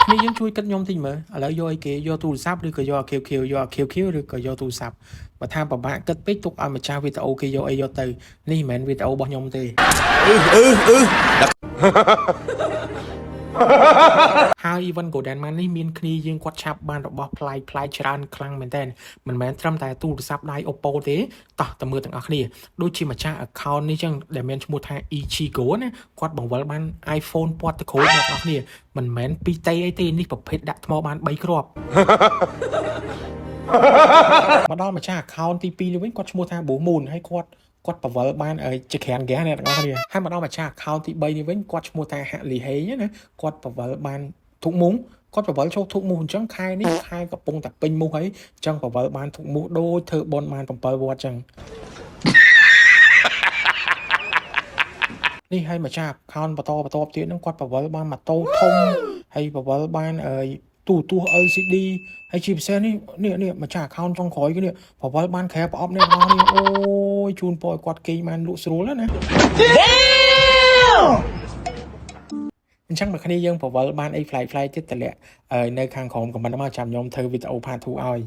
គ្នាយើងជួយគិតខ្ញុំតិចមើលឥឡូវយកអីគេយកទូរស័ព្ទឬក៏យក QQ យក QQ ឬក៏យកទូរស័ព្ទបើថាពិបាកគិតពេកទុកឲ្យម្ចាស់វីដេអូគេយកអីយកទៅនេះមិនមែនវីដេអូរបស់ខ្ញុំទេហើយ Even Golden Man នេះមានគ្នាយើងគាត់ឆាប់បានរបស់ផ្លាយច្រើនខ្លាំងមែនតើមិនមែនត្រឹមតែទូរស័ព្ទដៃ Oppo ទេតោះតើមើលទាំងអស់គ្នាដូចជាម្ចាស់ account នេះចឹងដែលមានឈ្មោះថា Ichigo ណាគាត់បង្វិលបាន iPhone ពណ៌ទឹកក្រូចអ្នកនរគ្នាមិនមែនពីតេអីទេនេះប្រភេទដាក់ថ្មបាន3គ្រាប់មកដល់ម្ចាស់ account ទី2នេះវិញគាត់ឈ្មោះថា Blue Moon ហើយគាត់បង្វិលបានជាក្រានហ្គាសអ្នកទាំងអស់គ្នាហើយមកដល់ម្ចាស់ account ទី3នេះវិញគាត់ឈ្មោះថា Hatley Hay ណាគាត់បង្វិលបានទុកមុំគាត់បង្វិលចូលទុកមុំអញ្ចឹងខែនេះខែកំពុងតែពេញមុំហើយអញ្ចឹងបង្វិលបានទុកមុំដូចធ្វើបនបាន7វត្តអញ្ចឹងនេះហើយម្ចាស់ account បន្តទៀតហ្នឹងគាត់បង្វិលបានម៉ូតូធំហើយបង្វិលបានទូរទស្សន៍ LCD ហើយជាពិសេសនេះម្ចាស់ account ចុងក្រោយគេនេះបង្វិលបានក្រែប្រអប់នេះបងនេះអូយជូនពរឲ្យគាត់គេងបានលក់ស្រួលណាអញ្ចឹងមកគ្នាយើងបង្វិលបានអីផ្លែកទៀតតម្លាក់នៅខាងក្រោមខមមិនមកចាំខ្ញុំធ្វើវីដេអូ part 2ឲ្យ